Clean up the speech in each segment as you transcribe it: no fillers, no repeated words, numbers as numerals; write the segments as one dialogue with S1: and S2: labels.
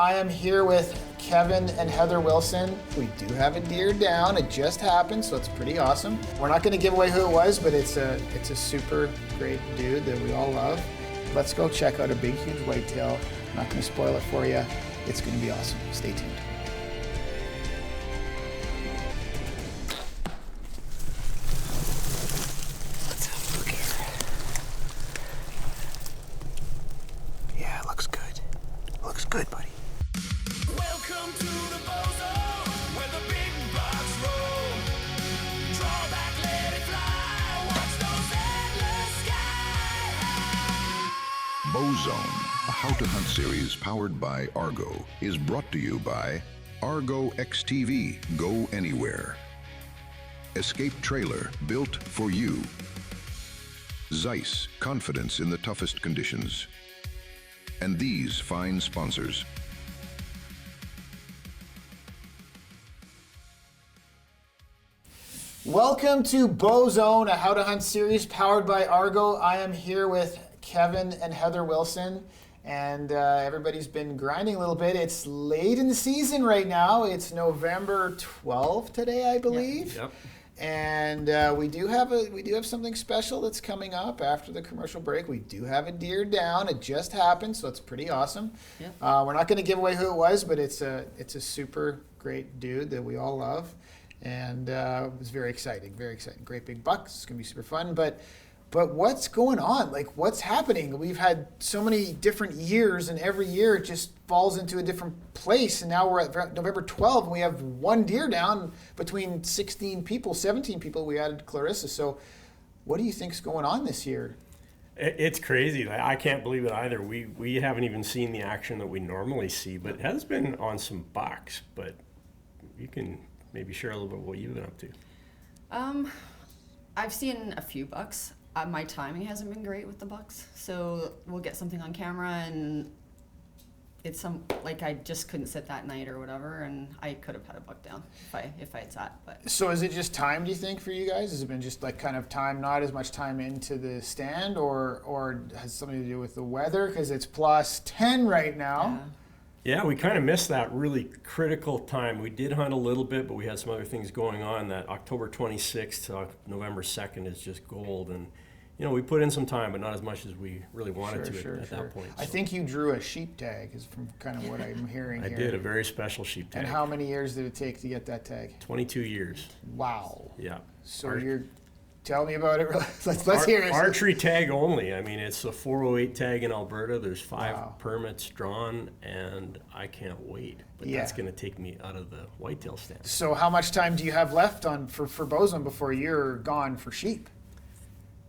S1: I am here with Kevin and Heather Wilson. We do have a deer down. It just happened, so it's pretty awesome. We're not going to give away who it was, but it's a super great dude that we all love. Let's go check out a big, huge whitetail. I'm not going to spoil it for you. It's going to be awesome. Stay tuned. Let's have a look here. Yeah, it looks good. Looks good, buddy.
S2: Welcome to the Bowzone, where the big bucks roll. Draw back, let it fly, watch those antlers sky high.
S3: Bowzone, a How to Hunt series powered by Argo, is brought to you by Argo XTV, Go Anywhere. Escape Trailer, built for you. Zeiss, confidence in the toughest conditions. And these fine sponsors.
S1: Welcome to Bowzone, a How to Hunt series powered by Argo. I am here with Kevin and Heather Wilson, and everybody's been grinding a little bit. It's late in the season right now. It's November 12th today, I believe.
S4: Yep.
S1: And we do have something special that's coming up after the commercial break. We do have a deer down. It just happened, so it's pretty awesome.
S4: Yep.
S1: We're not going to give away who it was, but it's a super great dude that we all love. And it was very exciting, great big bucks. It's gonna be super fun. But what's going on? Like, what's happening? We've had so many different years, and every year it just falls into a different place. And now we're at November 12th, and we have one deer down between 16 people, 17 people. We added Clarissa. So, what do you think's going on this year?
S4: It's crazy. I can't believe it either. We haven't even seen the action that we normally see, but it has been on some bucks. But you can maybe share a little bit what you've been up to.
S5: I've seen a few bucks. My timing hasn't been great with the bucks, so we'll get something on camera and it's I just couldn't sit that night or whatever, and I could have had a buck down if I had sat. But
S1: So is it just time, do you think, for you guys? Has it been just like kind of time, not as much time into the stand, or has something to do with the weather? Because it's plus 10 right now.
S4: Yeah, we kind of missed that really critical time. We did hunt a little bit, but we had some other things going on. That October 26th to November 2nd is just gold. And, we put in some time, but not as much as we really wanted at that point.
S1: I think you drew a sheep tag, is from kind of what I'm hearing here.
S4: I did, a very special sheep tag.
S1: And how many years did it take to get that tag?
S4: 22 years.
S1: Wow.
S4: Yeah.
S1: So tell me about it. Let's hear it.
S4: Archery tag only. I mean, it's a 408 tag in Alberta. There's 5 permits drawn, and I can't wait. But that's going to take me out of the whitetail stand.
S1: So how much time do you have left for Bowzone before you're gone for sheep?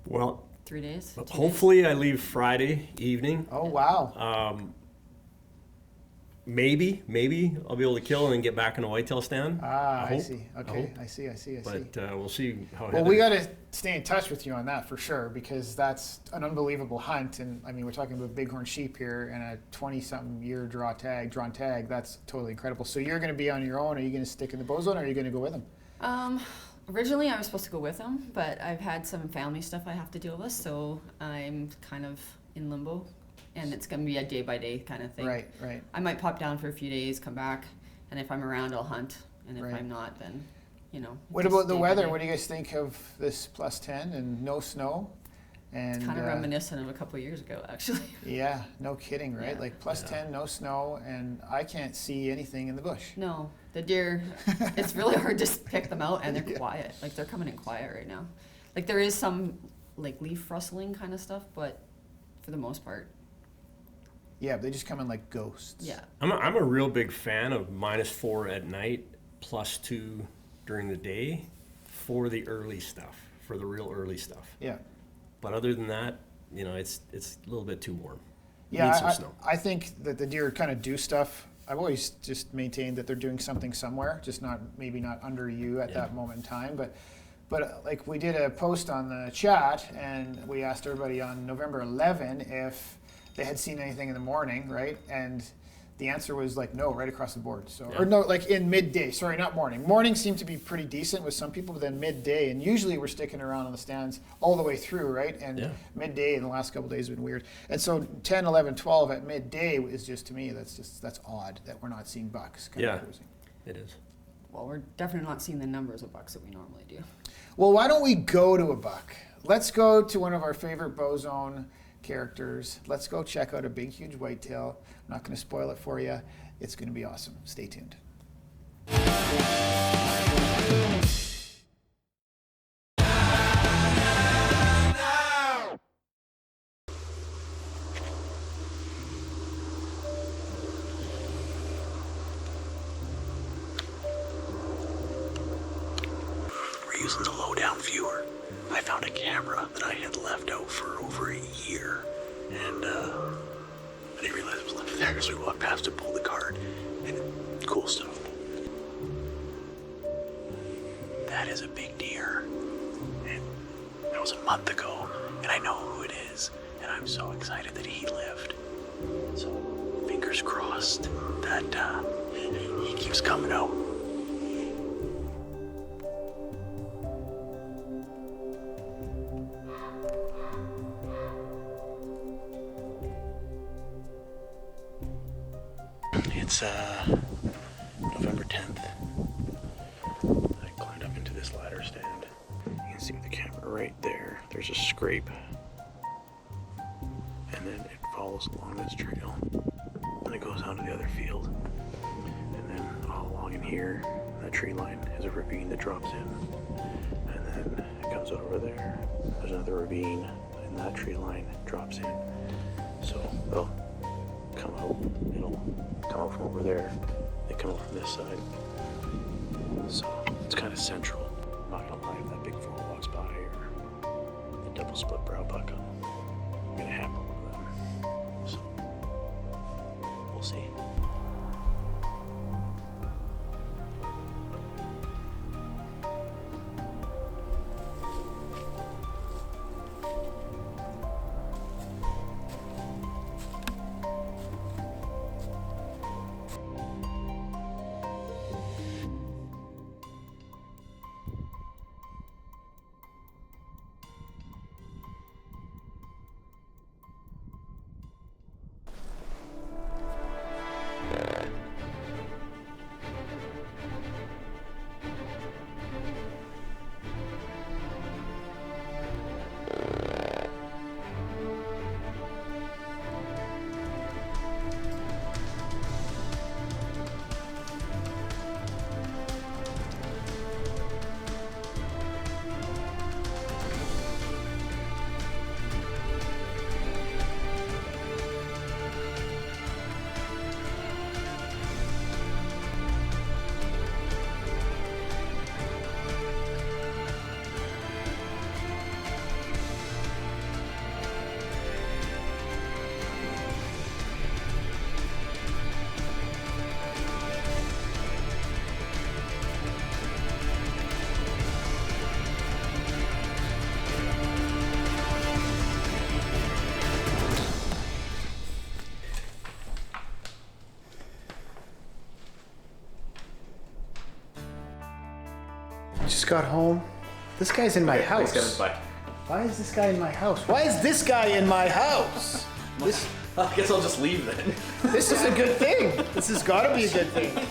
S4: Well,
S5: 3 days.
S4: Hopefully I leave Friday evening.
S1: Oh, wow.
S4: Maybe I'll be able to kill and then get back in a whitetail stand.
S1: I see. Okay, I see.
S4: But we'll see how it
S1: Well, we got to stay in touch with you on that for sure, because that's an unbelievable hunt. And I mean, we're talking about bighorn sheep here and a 20-something year drawn tag. That's totally incredible. So you're going to be on your own. Are you going to stick in the Bowzone, or are you going to go with them?
S5: Originally, I was supposed to go with him, but I've had some family stuff I have to deal with, so I'm kind of in limbo. And it's going to be a day-by-day kind of thing.
S1: Right.
S5: I might pop down for a few days, come back, and if I'm around, I'll hunt. And if I'm not, then,
S1: What about the weather? What do you guys think of this plus 10 and no snow? And
S5: it's kind of reminiscent of a couple of years ago, actually.
S1: Yeah, no kidding, right?
S5: Yeah.
S1: Like plus 10, no snow, and I can't see anything in the bush.
S5: No, the deer, it's really hard to pick them out, and they're quiet. Like, they're coming in quiet right now. Like, there is some, leaf rustling kind of stuff, but for the most part,
S1: yeah, they just come in like ghosts.
S5: yeah.
S4: I'm a real big fan of -4 at night, +2 during the day for the early stuff, for the real early stuff.
S1: Yeah.
S4: But other than that, it's a little bit too warm.
S1: Yeah,
S4: Need some snow.
S1: I think that the deer kind of do stuff. I've always just maintained that they're doing something somewhere, just maybe not under you at that moment in time. But like, we did a post on the chat, and we asked everybody on November 11 if they had seen anything in the morning, right? And the answer was like no, right across the board. So
S4: Yeah.
S1: or no, like in midday. Sorry, not morning. Morning seemed to be pretty decent with some people, but then midday, and usually we're sticking around on the stands all the way through, right? And
S4: Yeah.
S1: midday in the last couple of days has been weird. And so 10, 11, 12 at midday is just, to me, that's odd that we're not seeing bucks kind
S4: Yeah.
S1: of cruising.
S4: It is.
S5: Well, we're definitely not seeing the numbers of bucks that we normally do.
S1: Well, why don't we go to a buck? Let's go to one of our favorite Bowzone characters. Let's go check out a big, huge whitetail. I'm not going to spoil it for you. It's going to be awesome. Stay tuned.
S6: We're using the low-down viewer. I found a camera that I had left out for over a year, and I didn't realize it was left there, so we walked past it, pulled the card, and cool stuff. That is a big deer, and that was a month ago, and I know who it is, and I'm so excited that he lived. So, fingers crossed that he keeps coming out. It's November 10th. I climbed up into this ladder stand. You can see with the camera right there, there's a scrape. And then it follows along this trail. And it goes down to the other field. And then all along in here, that tree line is a ravine that drops in. And then it comes out over there. There's another ravine, and that tree line drops in. So they'll come out, it'll come out from over there, they come out from this side. So it's kind of central. I'm not gonna lie, if that big four walks by or the double split brow buck, I'm gonna hammer one of them. So we'll see.
S1: Just got home. This guy's in my house. Why is this guy in my house? Why is this guy in my house? This
S7: I guess I'll just leave then.
S1: this is a good thing. This has got to be a good thing.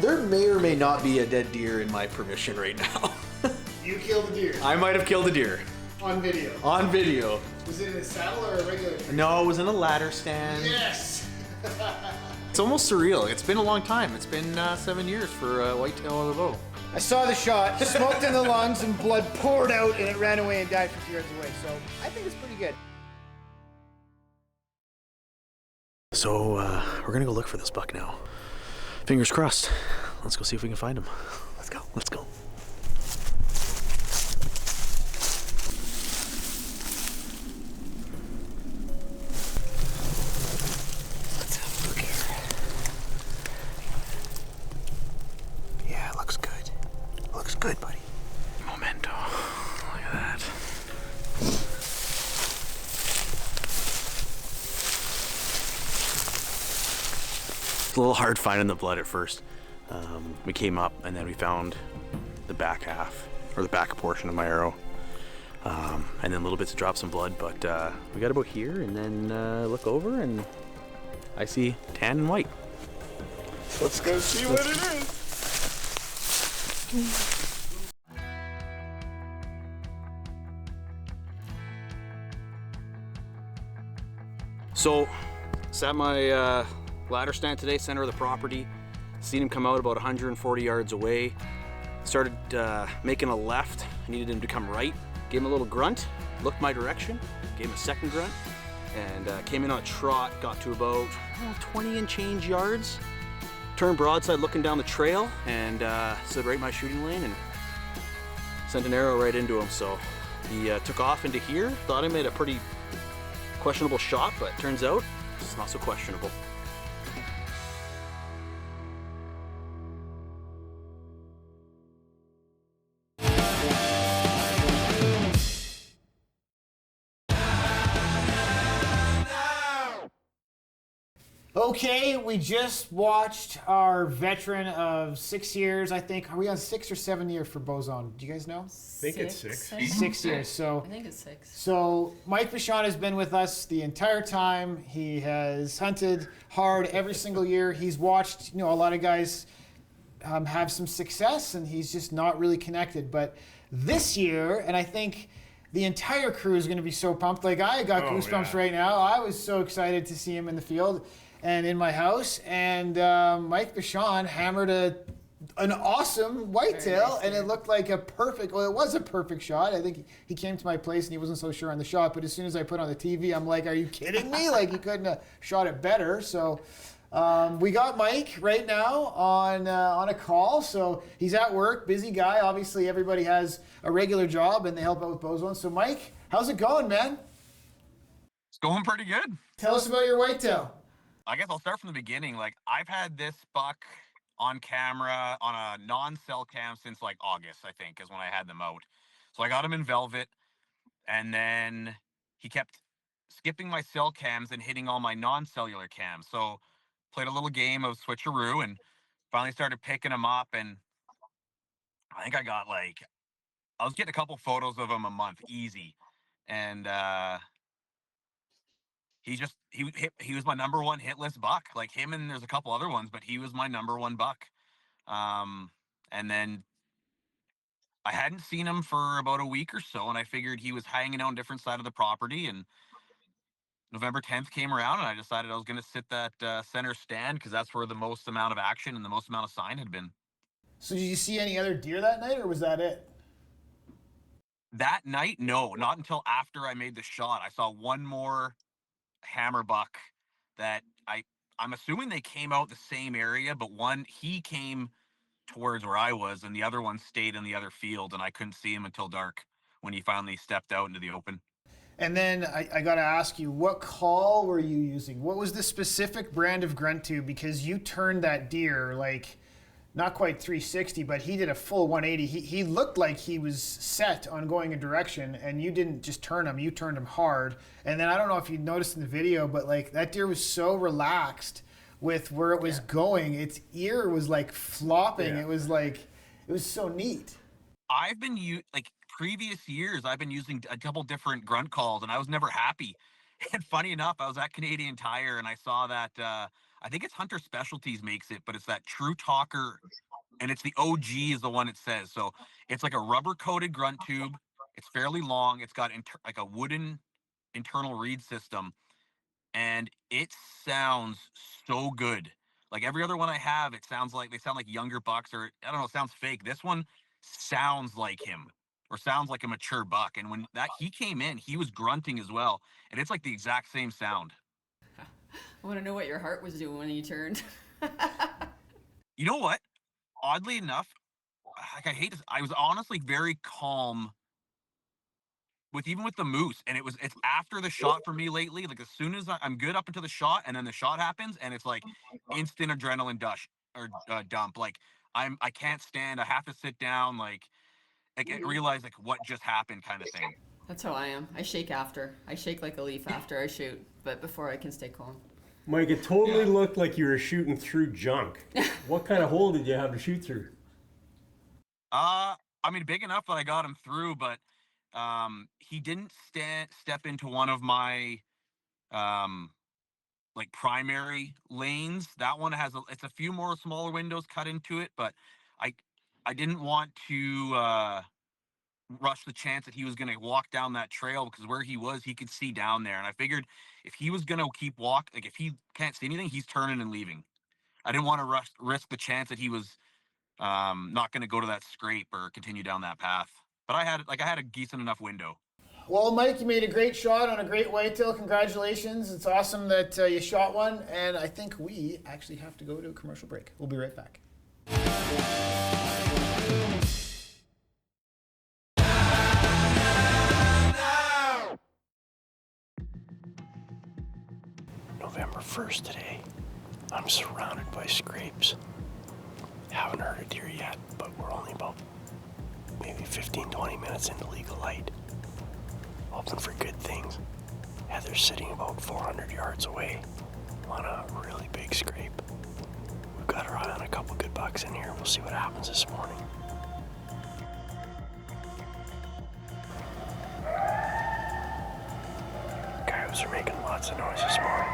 S7: There may or may not be a dead deer in my permission right now.
S1: You killed a deer
S7: I might have killed a deer
S1: on video.
S7: on video.
S1: Was it in a saddle or a regular tree?
S7: No, it was in a ladder stand.
S1: Yes.
S7: It's almost surreal. It's been a long time. It's been 7 years for whitetail on the bow.
S1: I saw the shot, smoked in the lungs, and blood poured out, and it ran away and died 50 yards away. So I think it's pretty good.
S6: So we're gonna go look for this buck now. Fingers crossed. Let's go see if we can find him. Let's go. Let's go. Let's have a look here. Yeah, looks good. Looks good, buddy. Memento. Look at that. a little hard finding the blood at first. We came up and then we found the back half, or the back portion of my arrow. And then little bits of drops of blood, but we got about here and then look over and I see tan and white.
S1: Let's go see what it is.
S6: So, sat my ladder stand today, center of the property. Seen him come out about 140 yards away. Started making a left. I needed him to come right. Gave him a little grunt, looked my direction, gave him a second grunt, and came in on a trot, got to about 20 and change yards. Turned broadside looking down the trail and stood right in my shooting lane and sent an arrow right into him. So he took off into here, thought I made a pretty questionable shot, but turns out it's not so questionable.
S1: Okay, we just watched our veteran of 6 years, I think. Are we on 6 or 7 years for Bowzone? Do you guys know?
S4: I think it's 6.
S1: 6 years. So
S5: I think it's 6.
S1: So Mike Bachand has been with us the entire time. He has hunted hard every single year. He's watched, a lot of guys have some success, and he's just not really connected. But this year, and I think the entire crew is going to be so pumped. Like, I got goosebumps right now. I was so excited to see him in the field and in my house. And Mike Bachand hammered an awesome whitetail,
S5: nice,
S1: and it looked like it was a perfect shot. I think he came to my place and he wasn't so sure on the shot, but as soon as I put on the TV, I'm like, are you kidding me? Like, you couldn't have shot it better. So we got Mike right now on a call. So he's at work, busy guy. Obviously, everybody has a regular job and they help out with Bowzone. So Mike, how's it going, man?
S8: It's going pretty good.
S1: Tell us about your whitetail.
S8: I guess I'll start from the beginning. Like, I've had this buck on camera on a non-cell cam since like August, I think, is when I had them out. So I got him in velvet, and then he kept skipping my cell cams and hitting all my non-cellular cams. So played a little game of switcheroo and finally started picking him up. And I think I was getting a couple photos of him a month, easy. And he was my number one hitless buck. Like him, and there's a couple other ones, but he was my number one buck. And then I hadn't seen him for about a week or so, and I figured he was hanging out on a different side of the property. And November 10th came around, and I decided I was going to sit that center stand because that's where the most amount of action and the most amount of sign had been.
S1: So did you see any other deer that night, or was that it?
S8: That night, no, not until after I made the shot. I saw one more hammer buck that I'm assuming they came out the same area, but he came towards where I was and the other one stayed in the other field, and I couldn't see him until dark when he finally stepped out into the open.
S1: And then I got to ask you, what call were you using? What was the specific brand of grunt tube? Because you turned that deer like not quite 360, but he did a full 180. He looked like he was set on going a direction, and you didn't just turn him, you turned him hard. And then I don't know if you noticed in the video, but like that deer was so relaxed with where it was going. Its ear was like flopping. It was so neat.
S8: I've been previous years, I've been using a couple different grunt calls, and I was never happy. And funny enough, I was at Canadian Tire, and I saw that, I think it's Hunter Specialties makes it, but it's that True Talker, and it's the OG is the one it says. So it's like a rubber-coated grunt tube. It's fairly long. It's got like a wooden internal reed system, and it sounds so good. Like every other one I have, they sound like younger bucks, or I don't know, it sounds fake. This one sounds like him, or sounds like a mature buck. And when he came in, he was grunting as well, and it's like the exact same sound.
S5: I want to know what your heart was doing when you turned.
S8: You know what? Oddly enough, I hate this. I was honestly very calm even with the moose, and it's after the shot for me lately. Like as soon as I'm good up until the shot, and then the shot happens, and it's like instant adrenaline dump. Like I can't stand. I have to sit down. Like I realize like what just happened, kind of thing.
S5: That's how I am. I shake after. I shake like a leaf after I shoot, but before I can stay calm.
S4: Mike, it totally looked like you were shooting through junk. What kind of hole did you have to shoot through?
S8: I mean, big enough that I got him through, but he didn't step into one of my like primary lanes. That one has it's a few more smaller windows cut into it, but I didn't want to rush the chance that he was going to walk down that trail, because where he was, he could see down there, and I figured if he was going to keep like if he can't see anything, he's turning and leaving. I didn't want to risk the chance that he was not going to go to that scrape or continue down that path. But I had a decent enough window.
S1: Well, Mike, you made a great shot on a great whitetail. Congratulations. It's awesome that you shot one. And I think we actually have to go to a commercial break. We'll be right back.
S6: November 1st today. I'm surrounded by scrapes. Haven't heard a deer yet, but we're only about maybe 15-20 minutes into legal light. Hoping for good things. Heather's sitting about 400 yards away on a really big scrape. We've got our eye on a couple good bucks in here. We'll see what happens this morning. Coyotes are making lots of noise this morning.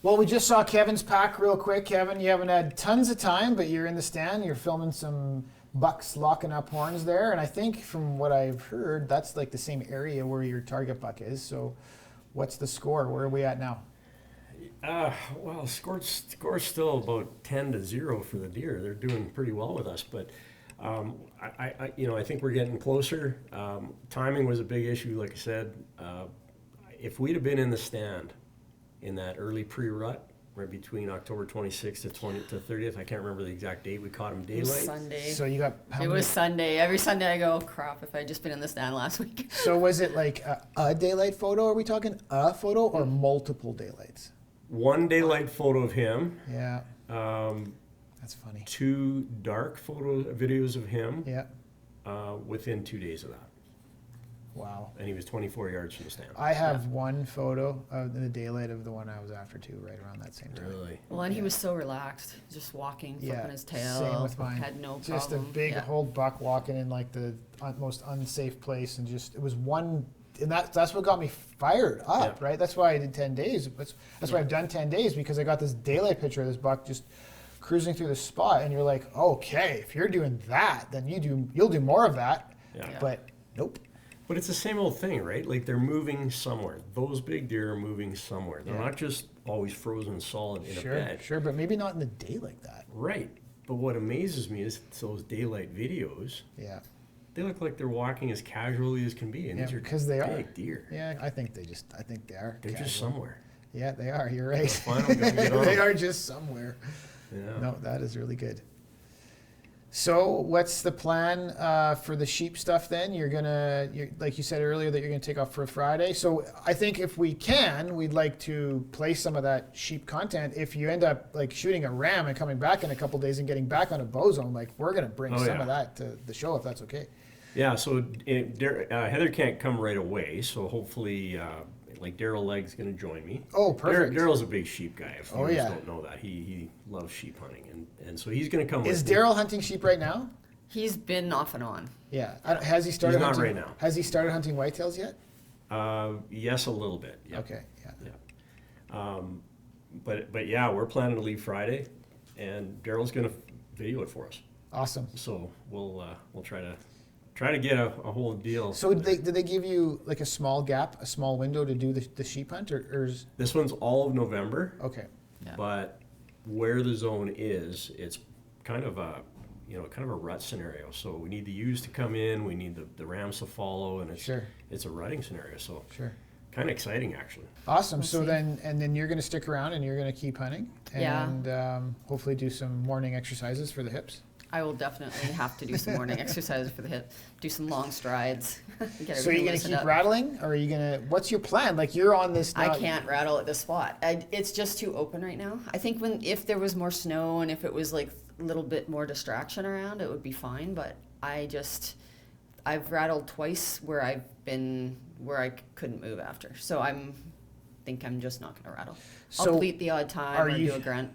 S1: Well, we just saw Kevin's pack real quick. Kevin, you haven't had tons of time, but you're in the stand. You're filming some bucks locking up horns there. And I think from what I've heard, that's like the same area where your target buck is. So what's the score? Where are we at now?
S4: Well, score's still about 10-0 for the deer. They're doing pretty well with us, but I think we're getting closer. Timing was a big issue, like I said. If we'd have been in the stand in that early pre-rut, right between October 26th to 30th, I can't remember the exact date. We caught him daylight.
S5: It was Sunday.
S1: So you got
S5: It was Sunday. Every Sunday I go, crap, if I'd just been in the stand last week.
S1: So was it like a daylight photo? Are we talking a photo or multiple daylights?
S4: One daylight photo of him.
S1: Yeah. That's funny.
S4: 2 dark videos of him.
S1: Yeah.
S4: Within 2 days of that.
S1: Wow.
S4: And he was 24 yards from the stand.
S1: I have one photo of the daylight of the one I was after too, right around that same time.
S4: Really?
S5: Well, and he was so relaxed, just walking, flipping his tail.
S1: Same with mine.
S5: Had no problem.
S1: Just a big whole buck walking in like the most unsafe place, and just it was one, and that's what got me fired up, right? That's why I did 10 days. That's why I've done 10 days, because I got this daylight picture of this buck just cruising through the spot, and you're like, okay, if you're doing that, then you'll do more of that.
S4: Yeah.
S1: But nope.
S4: But it's the same old thing, right? Like they're moving somewhere. Those big deer are moving somewhere. They're not just always frozen solid in a bed.
S1: Sure, but maybe not in the day like that.
S4: Right. But what amazes me is those daylight videos.
S1: Yeah.
S4: They look like they're walking as casually as can be, and these are
S1: because they are
S4: big deer.
S1: Yeah, I think they are.
S4: They're just somewhere.
S1: Yeah, they are. You're right.
S4: Finally gonna get on.
S1: They are just somewhere.
S4: Yeah.
S1: No, that is really good. So what's the plan for the sheep stuff then? You're like you said earlier that you're gonna take off for Friday. So I think if we can, we'd like to play some of that sheep content. If you end up like shooting a ram and coming back in a couple days and getting back on a Bowzone, like we're gonna bring some of that to the show if that's okay.
S4: Yeah. So Heather can't come right away. So hopefully, like Daryl Legg's going to join me.
S1: Oh, perfect.
S4: Daryl's a big sheep guy. If you guys don't know that, he loves sheep hunting, and so he's going to come.
S1: Is Daryl hunting sheep right now?
S5: He's been off and on.
S1: Yeah. Has he started?
S4: He's not
S1: hunting,
S4: right now.
S1: Has he started hunting whitetails yet?
S4: Yes, a little bit. Yep.
S1: Okay. Yeah.
S4: But yeah, we're planning to leave Friday. and Daryl's going to video it for us.
S1: Awesome.
S4: So we'll try to get a whole deal.
S1: So did they give you like a small gap, a small window to do the sheep hunt, or is...
S4: This one's all of November.
S1: Okay.
S5: Yeah.
S4: But where the zone is, it's kind of a rut scenario. So we need the ewes to come in, we need the rams to follow, and it's a rutting scenario. So
S1: Sure.
S4: kind of exciting actually.
S1: Awesome.
S5: We'll
S1: So
S5: see.
S1: then you're going to stick around and you're going to keep hunting
S5: Yeah.
S1: and hopefully do some morning exercises for the hips.
S5: I will definitely have to do some morning exercises for the hip, do some long strides. Get
S1: So are you
S5: everything
S1: going to
S5: loosened
S1: keep
S5: up.
S1: rattling, or are you going to? What's your plan? Like you're on this.
S5: I
S1: now-
S5: can't rattle at this spot. It's just too open right now. I think if there was more snow and if it was like a little bit more distraction around, it would be fine. But I've rattled twice where I couldn't move after. So think I'm just not going to rattle.
S1: So
S5: I'll bleat the odd time
S1: are
S5: or
S1: you-
S5: do a grunt.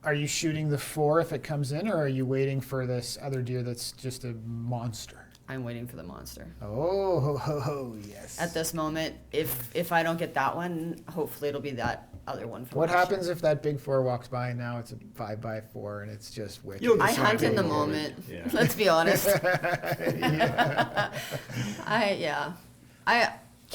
S1: Are you shooting the 4 if it comes in, or are you waiting for this other deer that's just a monster?
S5: I'm waiting for the monster.
S1: Oh, yes.
S5: At this moment, if I don't get that one, hopefully it'll be that other one from
S1: What
S5: last
S1: happens
S5: year.
S1: if that big 4 walks by and now it's a 5x4 and it's just wicked?
S4: You'll
S5: I
S4: decide
S5: hunt in the
S4: going forward.
S5: moment.
S4: Yeah.
S5: Let's be honest.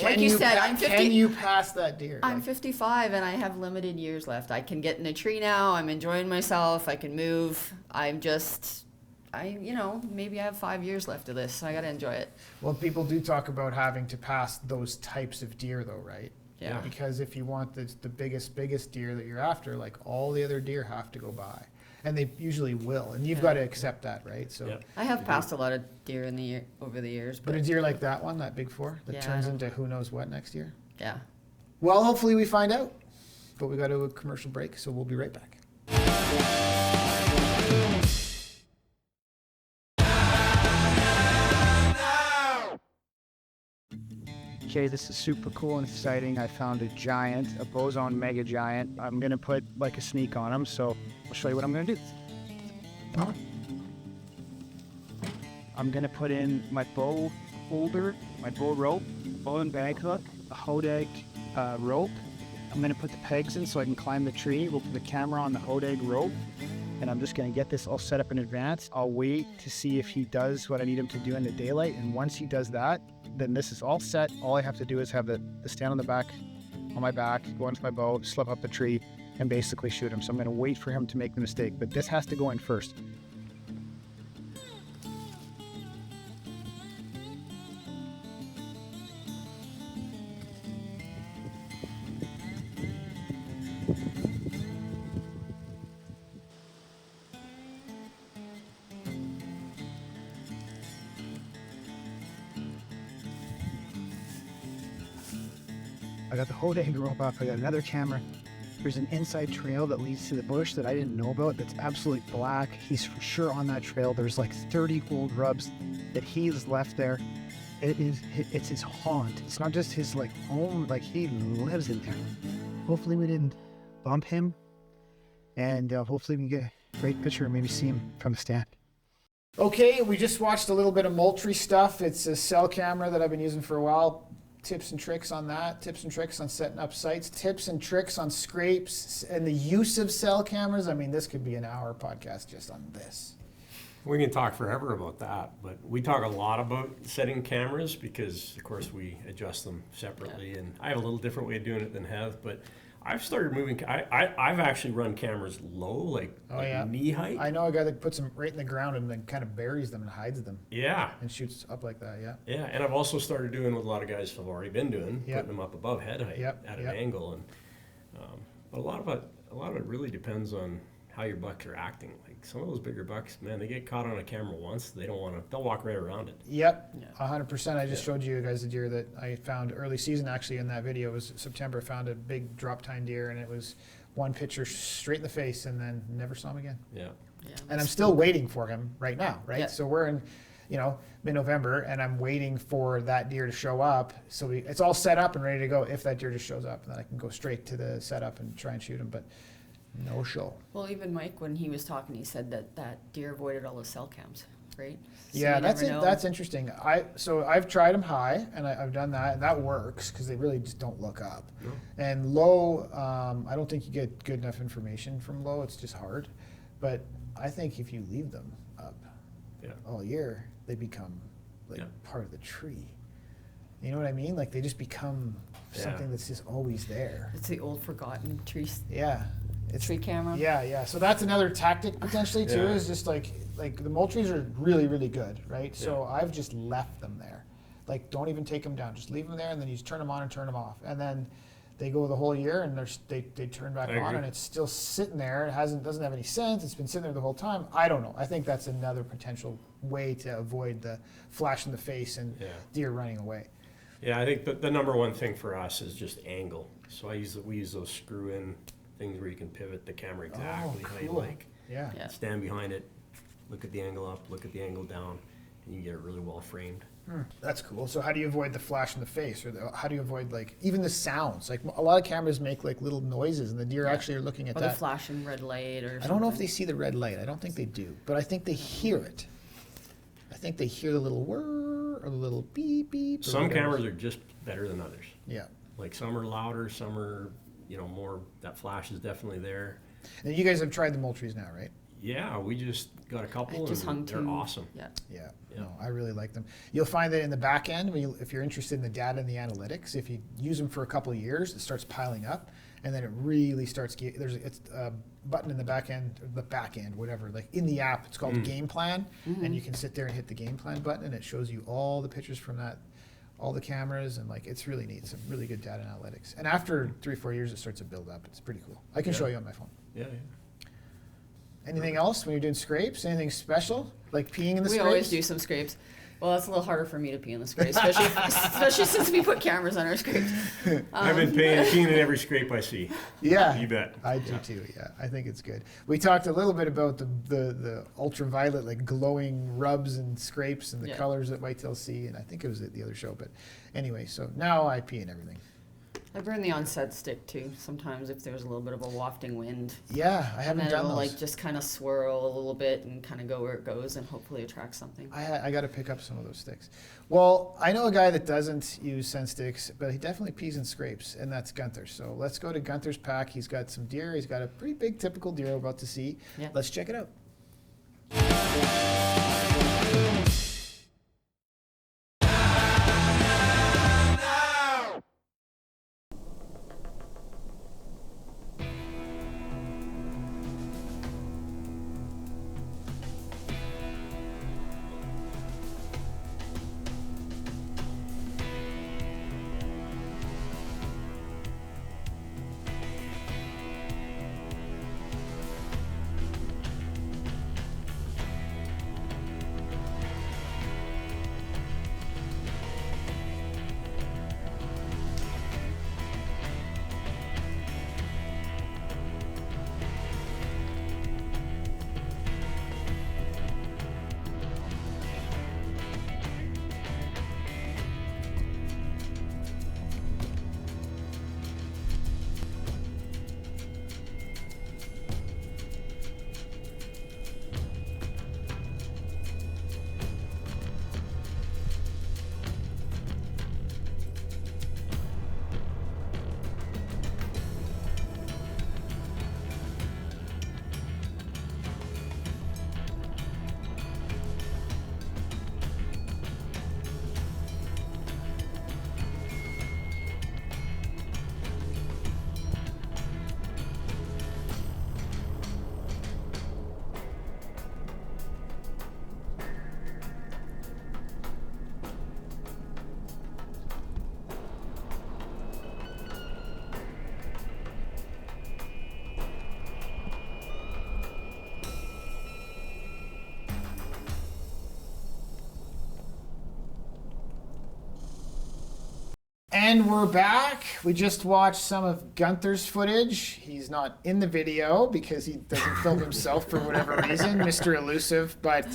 S5: Like you said, I'm 50.
S1: Can you pass that deer?
S5: I'm
S1: Like,
S5: 55 and I have limited years left. I can get in a tree now. I'm enjoying myself. I can move. Maybe I have 5 years left of this. So I got to enjoy it.
S1: well, people do talk about having to pass those types of deer, though, right?
S5: Yeah.
S1: Because if you want the biggest deer that you're after, like all the other deer have to go by, and they usually will, and you've got to accept that, right? So.
S4: Yeah.
S5: I have passed a lot of deer over the years,
S1: But
S5: but
S1: a deer like that one, that big 4, that
S5: Yeah, I
S1: turns
S5: don't-
S1: into who knows what next year?
S5: yeah.
S1: Well, hopefully we find out. But we got to a commercial break, so we'll be right back.
S9: Okay, this is super cool and exciting. I found a giant, a Bowzone mega giant. I'm gonna put like a sneak on him, so I'll show you what I'm gonna do. I'm gonna put in my bow holder, my bow rope, bow and bag hook, a hodag rope. I'm gonna put the pegs in so I can climb the tree. We'll put the camera on the hodag rope, and I'm just gonna get this all set up in advance. I'll wait to see if he does what I need him to do in the daylight, and once he does that, then this is all set. All I have to do is have the stand on the back, on my back, go into my bow, slip up the tree, and basically shoot him. So I'm gonna wait for him to make the mistake, but this has to go in first. I got the hodag rope up, I got another camera. There's an inside trail that leads to the bush that I didn't know about that's absolutely black. He's for sure on that trail. There's like 30 old rubs that he's left there. It's his haunt. It's not just his like home, like he lives in there. Hopefully we didn't bump him, and hopefully we can get a great picture and maybe see him from the stand.
S1: Okay, we just watched a little bit of Moultrie stuff. It's a cell camera that I've been using for a while. Tips and tricks on that, tips and tricks on setting up sites, tips and tricks on scrapes and the use of cell cameras. I mean, this could be an hour podcast just on this.
S4: We can talk forever about that, but we talk a lot about setting cameras because, of course, we adjust them separately, and I have a little different way of doing it than Heath, but I've started moving. I've actually run cameras low, like knee height.
S1: I know a guy that puts them right in the ground and then kind of buries them and hides them
S4: Yeah.
S1: and shoots up like that. Yeah.
S4: Yeah, and I've also started doing what a lot of guys have already been doing,
S1: Yep.
S4: putting them up above head height
S1: Yep,
S4: at an
S1: yep.
S4: angle, and but a lot of it really depends on how your bucks are acting. Like some of those bigger bucks, man, they get caught on a camera once, they don't want to. They'll walk right around it.
S1: Yep, 100%. I just showed you guys the deer that I found early season. Actually, in that video, it was September. Found a big drop tine deer, and it was one picture straight in the face, and then never saw him again.
S4: Yeah.
S1: And I'm still waiting for him right now, right?
S5: Yeah.
S1: So we're in, mid-November, and I'm waiting for that deer to show up. So it's all set up and ready to go. If that deer just shows up, then I can go straight to the setup and try and shoot him. But no show.
S5: Well, even Mike, when he was talking, he said that deer avoided all the cell cams, right? So
S1: Yeah,
S5: you
S1: that's
S5: never
S1: it.
S5: know.
S1: That's interesting. I've tried them high, and I've done that, and that works because they really just don't look up.
S4: No.
S1: And low, I don't think you get good enough information from low. It's just hard. But I think if you leave them up
S4: Yeah.
S1: all year, they become like
S4: Yeah.
S1: part of the tree. You know what I mean? Like they just become something that's just always there.
S5: It's the old forgotten
S1: Yeah.
S5: tree camera.
S1: Yeah. So that's another tactic potentially too,
S4: Yeah.
S1: is just like the mole trees are really, really good, right? So I've just left them there. Like don't even take them down, just leave them there, and then you just turn them on and turn them off. And then they go the whole year and they turn back
S4: I
S1: on
S4: agree.
S1: and it's still sitting there. It doesn't have any sense. It's been sitting there the whole time. I don't know. I think that's another potential way to avoid the flash in the face and deer running away.
S4: Yeah, I think the number one thing for us is just angle. So we use those screw-in things where you can pivot the camera exactly how you
S1: cool.
S4: like.
S1: Yeah.
S5: Yeah.
S4: Stand behind it, look at the angle up, look at the angle down, and you get it really well framed.
S1: That's cool. So how do you avoid the flash in the face, or how do you avoid like even the sounds? Like a lot of cameras make like little noises, and the deer actually are looking at
S5: Or the
S1: that.
S5: flashing red light or something.
S1: I don't know if they see the red light. I don't think they do, but I think they hear it. I think they hear the little whir or the little beep beep. or
S4: Some
S1: whatever.
S4: cameras are just better than others.
S1: Yeah.
S4: Like some are louder, some are, more, that flash is definitely there.
S1: And you guys have tried the mole trees now, right?
S4: Yeah, we just got a couple
S5: I just hung
S4: and they're
S5: two.
S4: awesome.
S5: Yeah.
S1: Yeah.
S4: Yeah.
S1: No, I really like them. You'll find that in the back end, if you're interested in the data and the analytics, if you use them for a couple of years, it starts piling up, and then it really starts. It's a button in the back end, whatever. Like in the app, it's called Game Plan, and you can sit there and hit the Game Plan button, and it shows you all the pictures from that, all the cameras, and like it's really neat. Some really good data analytics. And after 3 or 4 years, it starts to build up. It's pretty cool. I can show you on my phone.
S4: Yeah.
S1: Anything else when you're doing scrapes? Anything special? Like peeing in the
S5: We
S1: scrapes?
S5: always do some scrapes. Well, it's a little harder for me to pee in the scrapes, especially since we put cameras on our scrapes.
S4: I've been peeing in every scrape I see.
S1: Yeah,
S4: You bet.
S1: I do too. Yeah, I think it's good. We talked a little bit about the ultraviolet, like glowing rubs and scrapes and the
S5: Yeah.
S1: colors that whitetails see, and I think it was at the other show. But anyway, so now I pee in everything.
S5: I burn the onset stick too. Sometimes if there's a little bit of a wafting wind,
S1: Yeah, I
S5: and
S1: haven't
S5: then
S1: done
S5: it'll
S1: those.
S5: like just kind of swirl a little bit and kind of go where it goes and hopefully attract something.
S1: I got to pick up some of those sticks. Well, I know a guy that doesn't use scent sticks, but he definitely pees in scrapes, and that's Gunther. So let's go to Gunther's pack. He's got some deer. He's got a pretty big typical deer we're about to see.
S5: Yeah.
S1: Let's check it out. And we're back. We just watched some of Gunther's footage. He's not in the video because he doesn't film himself for whatever reason, Mr. Elusive. But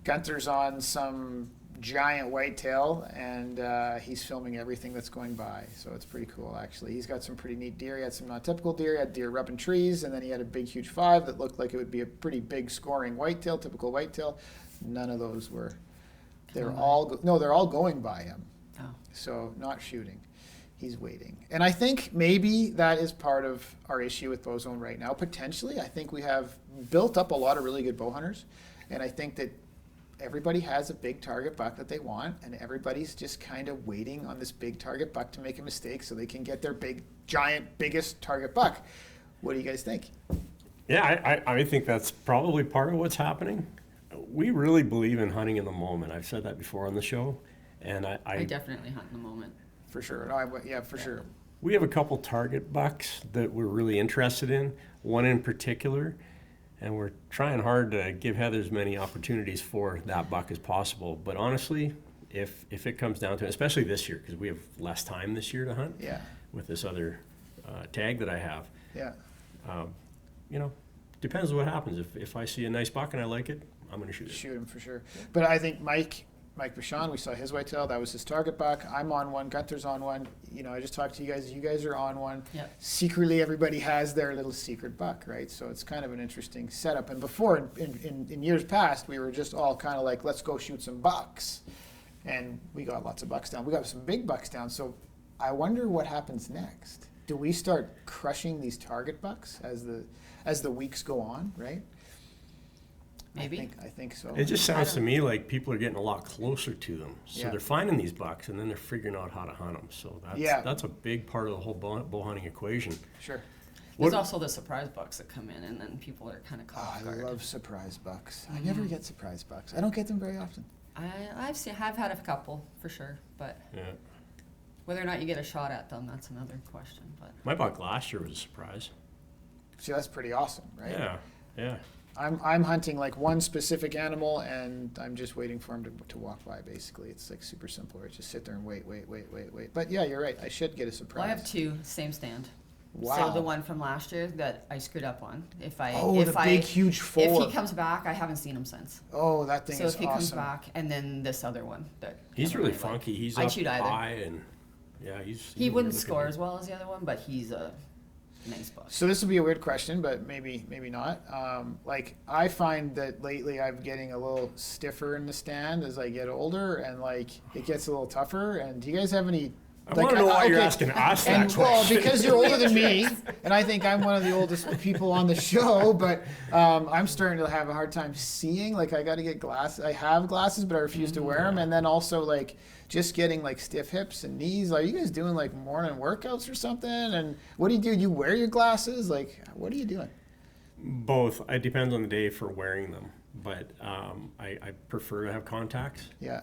S1: Gunther's on some giant whitetail, and he's filming everything that's going by. So it's pretty cool, actually. He's got some pretty neat deer. He had some non-typical deer. He had deer rubbing trees, and then he had a big, huge 5 that looked like it would be a pretty big scoring whitetail, typical whitetail. None of those were. They're all going by him.
S5: Oh.
S1: So not shooting. he's waiting. And I think maybe that is part of our issue with Bowzone right now. Potentially, I think we have built up a lot of really good bow hunters, and I think that everybody has a big target buck that they want, and everybody's just kind of waiting on this big target buck to make a mistake so they can get their big, giant, biggest target buck. What do you guys think?
S4: Yeah, I think that's probably part of what's happening. We really believe in hunting in the moment. I've said that before on the show, and
S5: I definitely hunt in the moment.
S1: For sure. No, yeah, for sure.
S4: We have a couple target bucks that we're really interested in, one in particular, and we're trying hard to give Heather as many opportunities for that buck as possible. But honestly, if it comes down to it, especially this year, because we have less time this year to hunt
S1: Yeah.
S4: with this other tag that I have,
S1: Yeah.
S4: you know, depends on what happens. If I see a nice buck and I like it, I'm going to shoot it.
S1: Shoot him for sure. But I think Mike Bachand, we saw his whitetail. That was his target buck. I'm on one. Gunther's on one. You know, I just talked to you guys. You guys are on one.
S5: Yep.
S1: Secretly, everybody has their little secret buck, right? So it's kind of an interesting setup. And before, in years past, we were just all kind of like, let's go shoot some bucks. And we got lots of bucks down. We got some big bucks down. So I wonder what happens next. Do we start crushing these target bucks as the weeks go on, right?
S5: Maybe.
S1: I think so.
S4: It just sounds to me like people are getting a lot closer to them. So
S1: Yeah.
S4: they're finding these bucks and then they're figuring out how to hunt them. So that's a big part of the whole bow hunting equation.
S1: Sure.
S5: There's also the surprise bucks that come in, and then people are kind of caught
S1: Oh,
S5: off
S1: I
S5: guard.
S1: love surprise bucks. I never get surprise bucks. I don't get them very often.
S5: I've had a couple for sure, but
S4: Yeah.
S5: whether or not you get a shot at them, that's another question. But
S4: My buck last year was a surprise.
S1: See, that's pretty awesome, right?
S4: Yeah, yeah.
S1: I'm hunting like one specific animal, and I'm just waiting for him to walk by. Basically, it's like super simple. Right? Just sit there and wait. But yeah, you're right. I should get a surprise.
S5: well, I have two, same stand.
S1: Wow.
S5: So the one from last year that I screwed up on. If
S1: the big, huge four.
S5: If he comes back, I haven't seen him since.
S1: Oh, that thing
S5: So
S1: is
S5: if he
S1: awesome.
S5: comes back, and then this other one that
S4: He's
S5: I
S4: really
S5: like.
S4: funky. He's
S5: I'd
S4: up
S5: shoot either.
S4: high and yeah,
S5: He
S4: he's
S5: wouldn't
S4: really
S5: score
S4: good.
S5: as well as the other one, but he's a nice buck.
S1: So this will be a weird question, but maybe not. Like I find that lately I'm getting a little stiffer in the stand as I get older, and like it gets a little tougher. And do you guys have any?
S4: I want to know why you're
S1: okay.
S4: asking us that
S1: And well,
S4: question.
S1: because you're older than me, and I think I'm one of the oldest people on the show, but I'm starting to have a hard time seeing. Like I got to get glasses. I have glasses, but I refuse to wear them. And then also like just getting like stiff hips and knees. Are you guys doing like morning workouts or something? And what do? You wear your glasses? Like what are you doing?
S4: Both. It depends on the day for wearing them, but I prefer to have contacts.
S1: Yeah.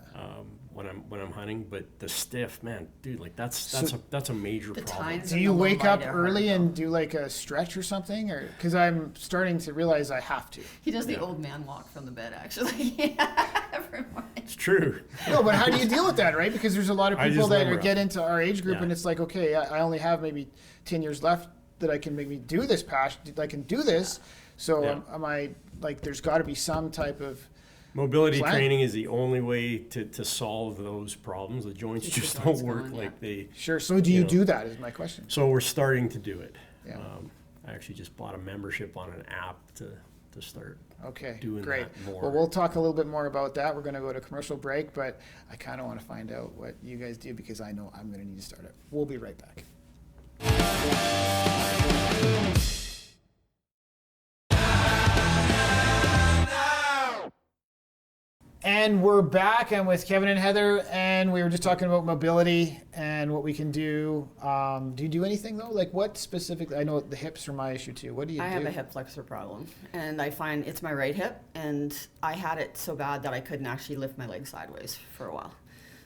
S4: When I'm hunting, but the stiff, man, dude, like that's a major
S5: The
S4: problem.
S5: tines
S1: Do
S5: and
S1: you
S5: the
S1: wake up
S5: lumbar are hard
S1: early
S5: to
S1: and
S5: go.
S1: do like a stretch or something, or because I'm starting to realize I have to?
S5: He does the old man walk from the bed, actually. Every morning.
S4: It's true.
S1: No, but how do you deal with that, right? Because there's a lot of
S4: I
S1: people
S4: just
S1: that
S4: limber
S1: get
S4: up.
S1: into our age group,
S4: Yeah.
S1: and it's like, okay, I only have maybe 10 years left that I can maybe do this passion. I can do this. So
S4: Yeah.
S1: am I like? There's got to be some type of
S4: Mobility
S1: plan.
S4: training is the only way to solve those problems. The joints
S5: Keep the
S4: just
S5: joints
S4: don't work
S5: going, yeah.
S4: like they.
S1: sure. So do you
S4: You know.
S1: do that? Is my question.
S4: So we're starting to do it.
S1: Yeah.
S4: I actually just bought a membership on an app to start.
S1: Okay,
S4: doing
S1: great.
S4: that more.
S1: Well, we'll talk a little bit more about that. We're going to go to commercial break, but I kind of want to find out what you guys do because I know I'm going to need to start it. We'll be right back. And we're back. I'm with Kevin and Heather, and we were just talking about mobility and what we can do. Do you do anything though? Like what specifically? I know the hips are my issue too. What do you do?
S5: I have a hip flexor problem, and I find it's my right hip, and I had it so bad that I couldn't actually lift my leg sideways for a while.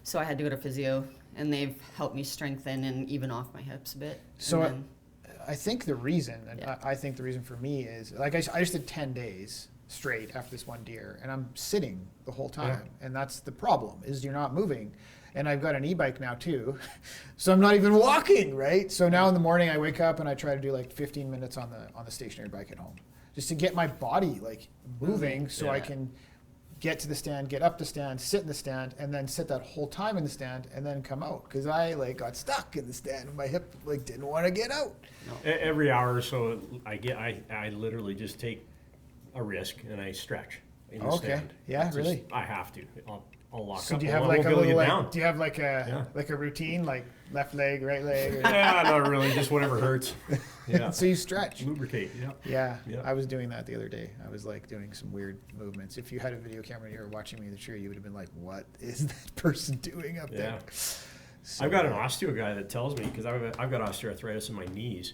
S5: So I had to go to physio, and they've helped me strengthen and even off my hips a bit.
S1: So
S5: And
S1: I think the reason, and
S5: Yeah.
S1: I think the reason for me is, like I just did 10 days straight after this one deer, and I'm sitting the whole time, and that's the problem, is you're not moving. And I've got an e-bike now too, so I'm not even walking, right? So now in the morning I wake up and I try to do like 15 minutes on the stationary bike at home, just to get my body like moving, so I
S5: Yeah.
S1: can get to the stand, get up the stand, sit in the stand, and then sit that whole time in the stand, and then come out. Because I like got stuck in the stand, and my hip like didn't want to get out.
S4: Every hour or so, I literally just take a risk and I stretch in the
S1: Okay.
S4: stand.
S1: Yeah,
S4: It's
S1: really?
S4: just- I have to. I'll I'll lock
S1: So
S4: up.
S1: do you
S4: I
S1: have
S4: won't
S1: like
S4: be
S1: a
S4: able to
S1: little
S4: get down.
S1: do you have like a routine, like left leg, right leg? Or...
S4: Yeah, not really. Just whatever hurts. Yeah.
S1: So you stretch.
S4: Lubricate. Yeah.
S1: Yeah,
S4: Yeah.
S1: I was doing that the other day. I was like doing some weird movements. If you had a video camera and you were watching me in the tree, you would have been like, "What is that person doing up there?" So,
S4: I've got an osteo guy that tells me, because I've got osteoarthritis in my knees,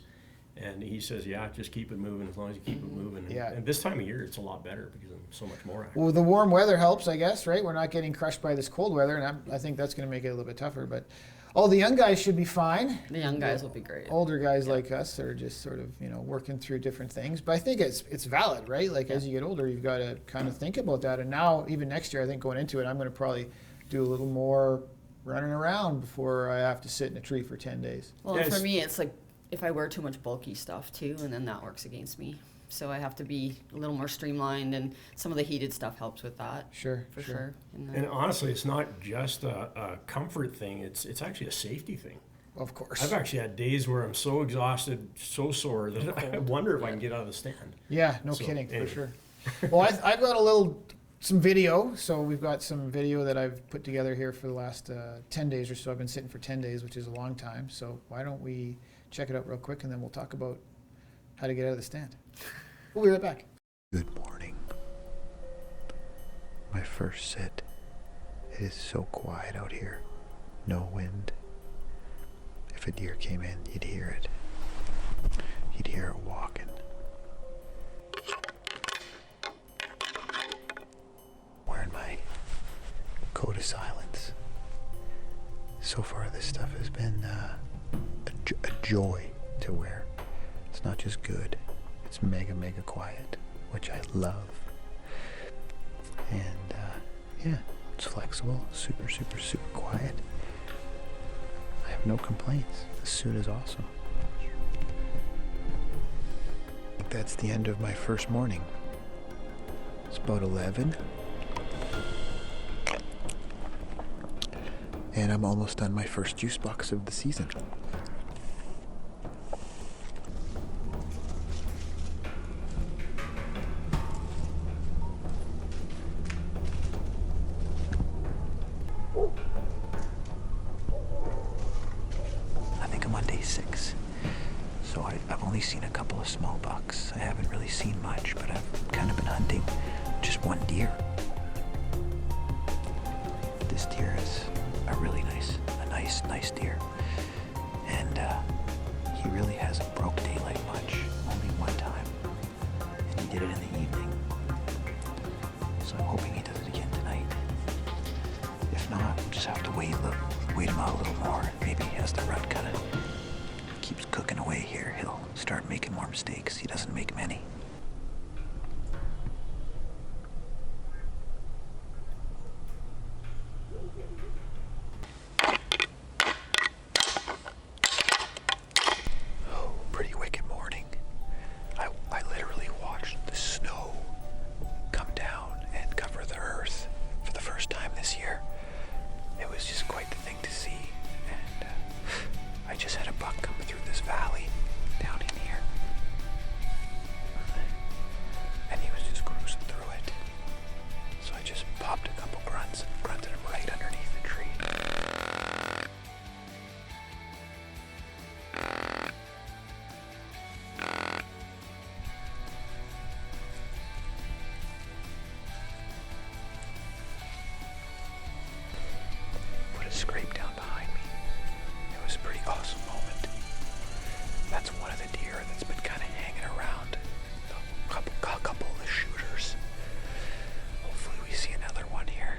S4: and he says, yeah, just keep it moving as long as you keep it moving. And,
S1: Yeah.
S4: and this time of year, it's a lot better because I'm so much more active.
S1: Well, the warm weather helps, I guess, right? We're not getting crushed by this cold weather, and I think that's going to make it a little bit tougher. But all the young guys should be fine.
S5: The young guys will be great.
S1: Older guys like us are just sort of, working through different things. But I think it's valid, right? Like as you get older, you've got to kind of think about that. And now, even next year, I think going into it, I'm going to probably do a little more running around before I have to sit in a tree for 10 days.
S5: Well,
S4: Yes.
S5: for me, it's like if I wear too much bulky stuff too, and then that works against me. So I have to be a little more streamlined, and some of the heated stuff helps with that.
S1: Sure,
S5: For
S1: sure.
S5: sure. And then-
S4: And honestly, it's not just a comfort thing. It's actually a safety thing.
S1: Of course.
S4: I've actually had days where I'm so exhausted, so sore that I wonder if I can get out of the stand.
S1: Yeah, no
S4: So,
S1: kidding,
S4: anyway.
S1: for sure. Well, I've got some video. So we've got some video that I've put together here for the last 10 days or so. I've been sitting for 10 days, which is a long time. So why don't we check it out real quick, and then we'll talk about how to get out of the stand. We'll be right back.
S6: Good morning. My first sit. It is so quiet out here. No wind. If a deer came in, you'd hear it. You'd hear it walking. Wearing my coat of silence. So far, this stuff has been a joy to wear. It's not just good. It's mega, mega quiet, which I love. And yeah, it's flexible, super, super, super quiet. I have no complaints. The suit is awesome. I think that's the end of my first morning. It's about 11. And I'm almost done my first juice box of the season. I think I'm on day 6. So I've only seen a couple of small bucks. I haven't really seen much, but I've kind of been hunting just one deer. This deer is a really nice deer. And he really hasn't broke daylight much, only one time. And he did it in the evening. So I'm hoping he does it again tonight. If not, we'll just have to wait him out a little more. Maybe as the rut kind of keeps cooking away here, he'll start making more mistakes. He doesn't make many. Oh, pretty wicked morning. I literally watched the snow come down and cover the earth for the first time this year. It was just quite the thing to see. And I just had a buck come through this valley down in here. And he was just cruising through it. So I just popped a couple grunts and grunted him right underneath the tree. Put a scrape down behind me. It was a pretty awesome moment. That's one of the deer that's been kind of hanging around. A couple of the shooters. Hopefully we see another one here.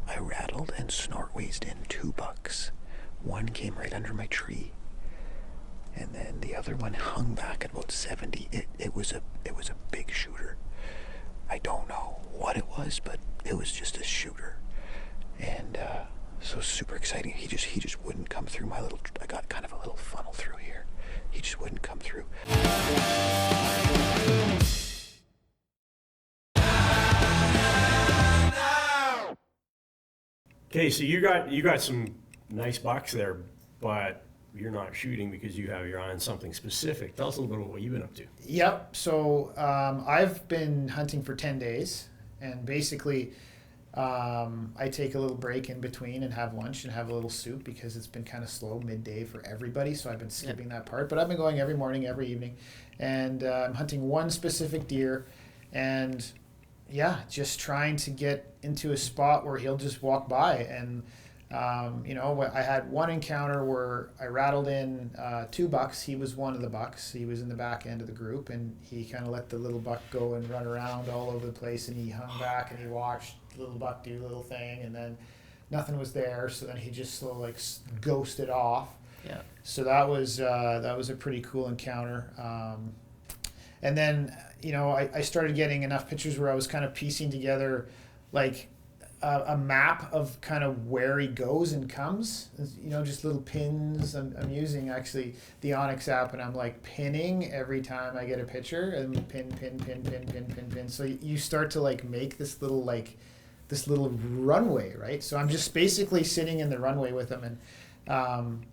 S6: I rattled and snort-wheezed in 2 bucks. One came right under my tree, and then the other one hung back at about 70. It was a big shooter. I don't know what it was, but it was just a shooter. And so
S1: so super exciting. He just wouldn't come through my little. I got kind of a little funnel through here. He just wouldn't come through.
S4: Okay, so you got some nice bucks there, but you're not shooting because you have your eye on something specific. Tell us a little bit about what you've been up to.
S1: Yep. So I've been hunting for 10 days, and basically I take a little break in between and have lunch and have a little soup because it's been kind of slow midday for everybody. So I've been skipping that part, but I've been going every morning, every evening, and I'm hunting one specific deer, and yeah, just trying to get into a spot where he'll just walk by. And I had one encounter where I rattled in 2 bucks. He was one of the bucks. He was in the back end of the group, and he kind of let the little buck go and run around all over the place, and he hung back and he watched the little buck do a little thing, and then nothing was there, so then he just sort of like ghosted off.
S5: Yeah.
S1: So that was a pretty cool encounter. And then I started getting enough pictures where I was kind of piecing together like a map of kind of where he goes and comes, just little pins. I'm using actually the Onyx app, and I'm like pinning every time I get a picture, and pin. So you start to like make this little runway, right? So I'm just basically sitting in the runway with him, and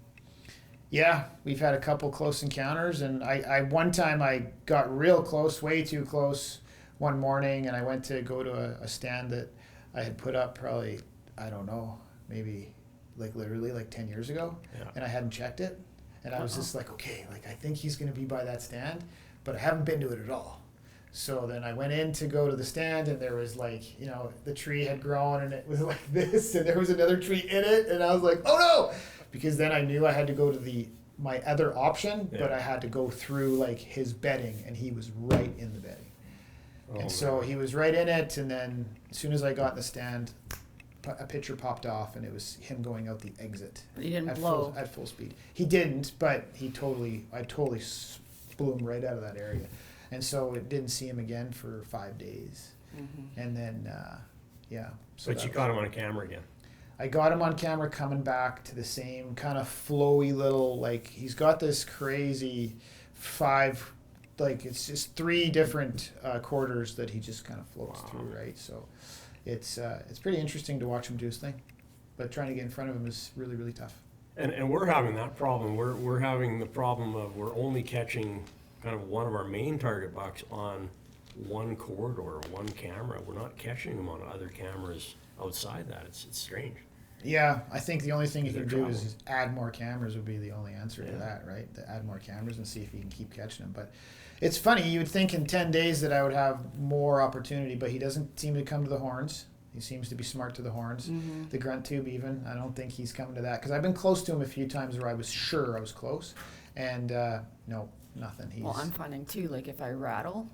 S1: yeah, we've had a couple close encounters, and I one time I got real close, way too close one morning, and I went to go to a stand that I had put up probably, I don't know, maybe like literally like 10 years ago, and I hadn't checked it, and I was just like, okay, like I think he's going to be by that stand, but I haven't been to it at all. So then I went in to go to the stand, and there was like, the tree had grown, and it was like this, and there was another tree in it, and I was like, oh no, because then I knew I had to go to my other option, but I had to go through like his bedding, and he was right in the bedding. And so he was right in it, and then as soon as I got in the stand, a picture popped off, and it was him going out the exit.
S5: But he didn't
S1: at
S5: blow.
S1: At full speed. He didn't, but I totally blew him right out of that area. And so it didn't see him again for 5 days. Mm-hmm. And then, So
S4: But you caught him on camera again.
S1: I got him on camera coming back to the same kind of flowy little, like, he's got this crazy it's just 3 different quarters that he just kind of floats through, right? So it's pretty interesting to watch him do his thing, but trying to get in front of him is really, really tough.
S4: And we're having that problem. We're having the problem of we're only catching kind of one of our main target bucks on one corridor, one camera. We're not catching them on other cameras outside that. It's strange.
S1: Yeah, I think the only thing you can do
S4: trouble.
S1: is add more cameras would be the only answer to that, right? To add more cameras and see if you can keep catching them. But it's funny, you would think in 10 days that I would have more opportunity, but he doesn't seem to come to the horns. He seems to be smart to the horns. Mm-hmm. The grunt tube even, I don't think he's coming to that. Because I've been close to him a few times where I was sure I was close. And no, nothing.
S5: Well, I'm finding too, like if I rattle,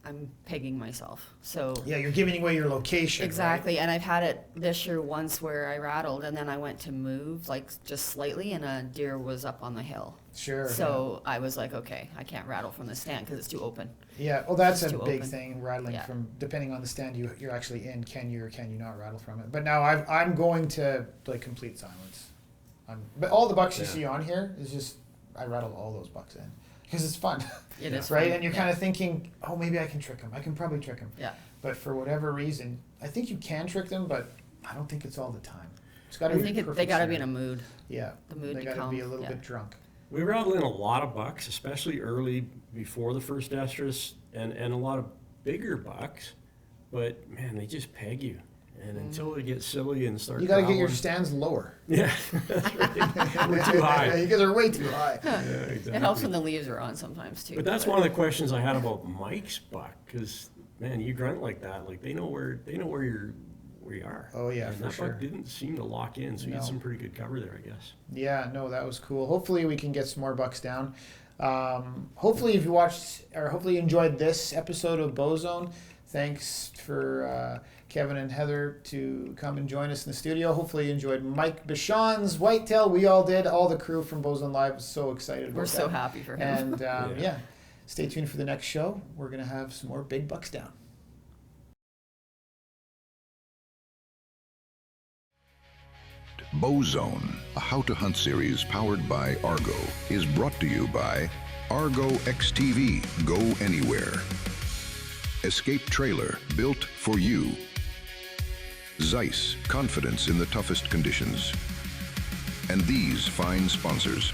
S5: I'm pegging myself. So
S1: yeah, you're giving away your location.
S5: exactly,
S1: right?
S5: and I've had it this year once where I rattled and then I went to move like just slightly, and a deer was up on the hill.
S1: Sure.
S5: So I was like, okay, I can't rattle from the stand because it's too open.
S1: Yeah, well, that's
S5: It's
S1: a
S5: too
S1: big
S5: open.
S1: thing. Rattling
S5: Yeah.
S1: from depending on the stand you're actually in. Can you or can you not rattle from it? But now I'm going to like complete silence. But all the bucks you see on here is just I rattle all those bucks in. Because it's fun,
S5: It is
S1: right?
S5: fun,
S1: And you're
S5: yeah.
S1: kind of thinking, oh, maybe I can trick him. I can probably trick him.
S5: Yeah.
S1: But for whatever reason, I think you can trick them, but I don't think it's all the time. It's got to
S5: I
S1: be
S5: think
S1: perfect
S5: they got to be in a
S1: scenario.
S5: mood.
S1: Yeah,
S5: the mood
S1: they
S5: to
S1: got to be a
S5: come,
S1: little
S5: yeah.
S1: bit drunk.
S4: We rattled in a lot of bucks, especially early before the first estrus, and a lot of bigger bucks. But man, they just peg you, and until they get silly and start,
S1: You got to get your
S4: growling-
S1: stands lower.
S4: Yeah, that's right. We're too high.
S1: You guys are way too high.
S4: Yeah, exactly.
S5: It helps when the leaves are on sometimes too.
S4: But that's one of the questions I had about Mike's buck, because man, you grunt like that, like they know where you are.
S1: Oh, yeah,
S4: and
S1: for
S4: that
S1: sure.
S4: buck didn't seem to lock in, so you had
S1: No.
S4: some pretty good cover there, I guess.
S1: Yeah, no, that was cool. Hopefully we can get some more bucks down. Hopefully if you watched, or hopefully you enjoyed this episode of Bowzone. Thanks for Kevin and Heather to come and join us in the studio. Hopefully you enjoyed Mike Bachand's Whitetail. We all did. All the crew from Bowzone Live was so excited about
S5: We're so
S1: that.
S5: happy for him.
S1: And yeah, stay tuned for the next show. We're going to have some more big bucks down.
S3: Bowzone, a How to Hunt series powered by Argo, is brought to you by Argo XTV, Go Anywhere. Escape Trailer, built for you. Zeiss, confidence in the toughest conditions. And these fine sponsors.